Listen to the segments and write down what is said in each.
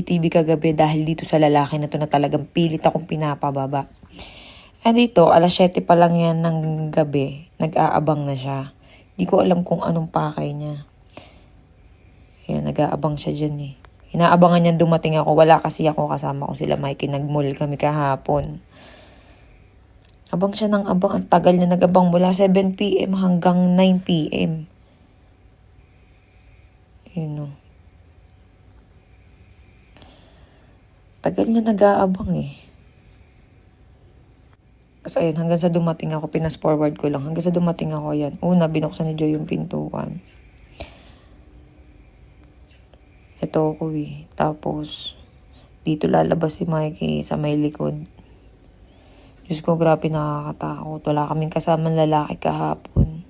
TV kagabi dahil dito sa lalaki na to na talagang pilit akong pinapababa. And dito, alas 7 pa lang yan ng gabi, nag-aabang na siya. Di ko alam kung anong pakay niya. Ayan, nag-aabang siya dyan eh. Inaabangan niya dumating ako. Wala kasi ako, kasama ko sila Mikey. Nag-mall kami kahapon. Abang siya ng abang. Ang tagal niya nag-abang mula 7 p.m. hanggang 9 p.m. Yun o. Tagal niya nag-aabang eh. Tapos ayun, hanggang sa dumating ako, pinas-forward ko lang. Hanggang sa dumating ako, yan. Una, binuksan ni Joy yung pintuan. Ito ako eh. Tapos, dito lalabas si Mikey sa may likod. Diyos ko, grabe nakakatakot. Wala kaming kasamang lalaki kahapon.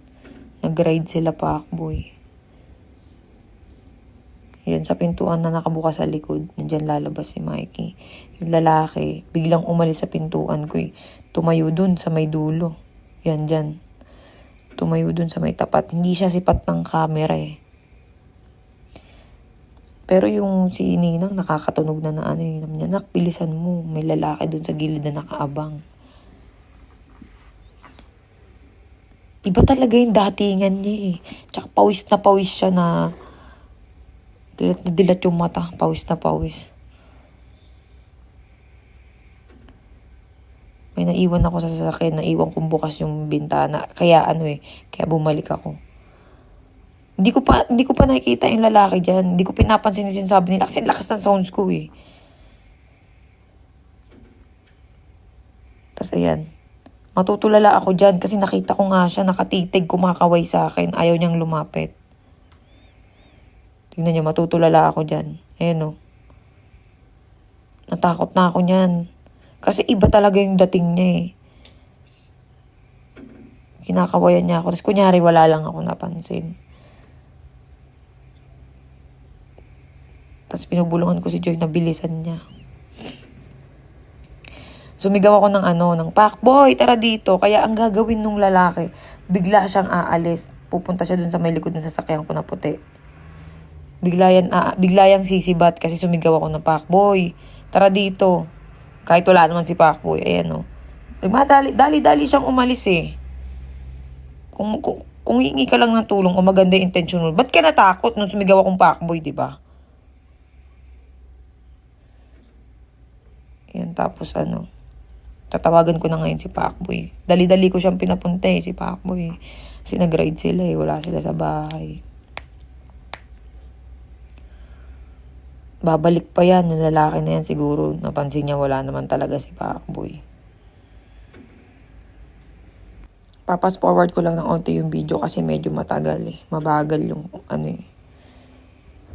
Nag-ride sila pakboy. Yan, sa pintuan na nakabukas sa likod, nandiyan lalabas si Mikey. Yung lalaki, biglang umalis sa pintuan ko eh. Tumayo dun sa may dulo. Yan, dyan. Tumayo dun sa may tapat. Hindi siya sipat ng camera eh. Pero yung si Ninang nakakatunog na ano eh. Nak, bilisan mo. May lalaki dun sa gilid na nakaabang. Iba talaga yung datingan niya eh. Tsaka pawis na pawis siya na dilat na dilat yung mata. Pawis na pawis. May naiwan ako sa sasakyan. Naiwan kong bukas yung bintana. Kaya kaya bumalik ako. Hindi ko pa nakikita yung lalaki dyan. Hindi ko pinapansin yung sinasabi nila. Kasi lakas ng sounds ko eh. Tapos ayan. Matutulala ako dyan kasi nakita ko nga siya nakatitig kumakaway sa akin. Ayaw niyang lumapit. Tingnan niyo, matutulala ako dyan. Ayan o. Natakot na ako niyan. Kasi iba talaga yung dating niya eh. Kinakawayan niya ako. Tapos kunyari wala lang ako napansin. Tapos pinubulungan ko si Joy na bilisan niya. Sumigaw ako ng pakboy, tara dito. Kaya ang gagawin nung lalaki, bigla siyang aalis. Pupunta siya dun sa may likod ng sasakyan ko na puti. Bigla yang sisibat kasi sumigaw ako ng pakboy. Tara dito. Kahit wala naman si pakboy. Ayan o. Dali-dali siyang umalis eh. Kung hihingi ka lang ng tulong o maganda yung intention mo, ba't ka natakot nung sumigaw akong pakboy, di ba? Ayan, tapos tatawagan ko na ngayon si pakboy. Dali-dali ko siyang pinapunta eh, si pakboy. Kasi nag-ride sila eh, wala sila sa bahay. Babalik pa yan, yung lalaki na yan siguro. Napansin niya wala naman talaga si pakboy. Papas forward ko lang ng onti yung video kasi medyo matagal eh. Mabagal yung eh.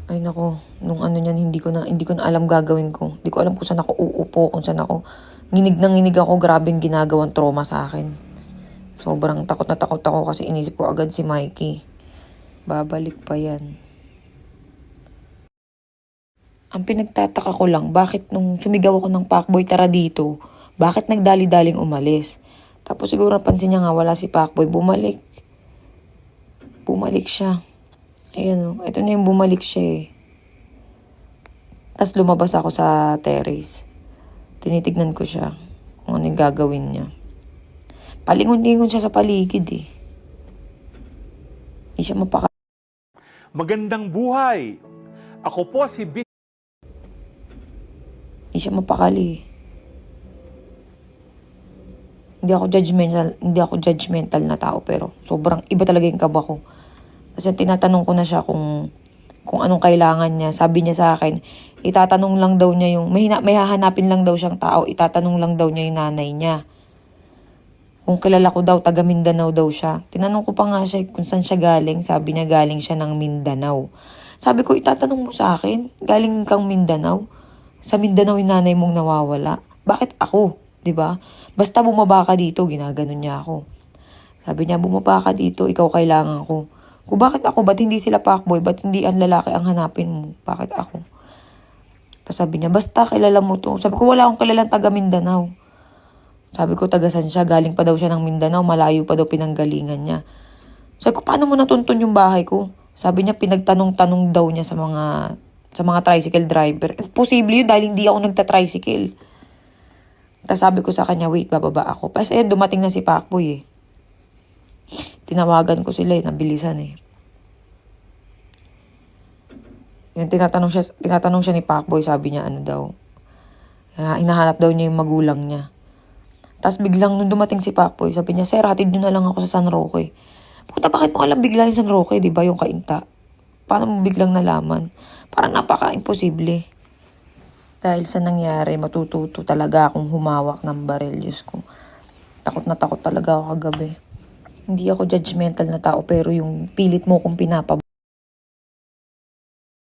Ay nako, nung niyan hindi ko na alam gagawin ko. Hindi ko alam kung saan ako uupo, kung saan ako. Nginig ako, grabing ginagawang trauma sa akin. Sobrang takot na takot ako kasi inisip ko agad si Mikey. Babalik pa yan. Ang pinagtataka ko lang, bakit nung sumigaw ako ng pakboy tara dito, bakit nagdali-daling umalis? Tapos siguro napansin niya nga wala si pakboy, bumalik. Bumalik siya. Ayan o, ito na yung bumalik siya eh. Tapos lumabas ako sa terrace. Tinitignan ko siya kung ano yung gagawin niya. Palingon-lingon siya sa paligid eh. Hindi siya Magandang buhay! Ako po si Hindi siya mapakali. Hindi ako judgmental na tao pero sobrang iba talaga yung kaba ko. Kasi tinatanong ko na siya kung anong kailangan niya. Sabi niya sa akin, itatanong lang daw niya may hahanapin lang daw siyang tao, itatanong lang daw niya yung nanay niya. Kung kilala ko daw, taga Mindanao daw siya. Tinanong ko pa nga siya kung saan siya galing. Sabi niya galing siya ng Mindanao. Sabi ko, itatanong mo sa akin, galing kang Mindanao? Sa Mindanao yung nanay mong nawawala. Bakit ako? 'Di ba? Basta bumaba ka dito, ginaganon niya ako. Sabi niya, bumaba ka dito, ikaw kailangan ko. Kung bakit ako, ba't hindi sila pakboy? Ba't hindi ang lalaki ang hanapin mo? Bakit ako? Tapos sabi niya, basta kilala mo to. Sabi ko, wala akong kilalang taga Mindanao. Sabi ko, taga saan siya? Galing pa daw siya ng Mindanao, malayo pa daw pinanggalingan niya. Sabi ko, paano mo natuntun yung bahay ko? Sabi niya, pinagtanong-tanong daw niya sa mga sa mga tricycle driver. Posible yun dahil hindi ako nagta-tricycle. Tapos sabi ko sa kanya, wait, bababa ako. Tapos ayun, dumating na si Pacboy eh. Tinawagan ko sila eh, nabilisan eh. Yan, tinatanong siya ni Pacboy, sabi niya ano daw. Hinahanap daw niya yung magulang niya. Tapos biglang nung dumating si Pacboy, sabi niya, sir, hatid niyo na lang ako sa San Roque. Puta, bakit mo alam bigla yung San Roque, di ba, yung kainta? Paano mo biglang nalaman? Parang napaka-imposible. Dahil sa nangyari, matututo talaga akong humawak ng baril, Diyos ko. Takot na takot talaga ako kagabi. Hindi ako judgmental na tao, pero yung pilit mo kung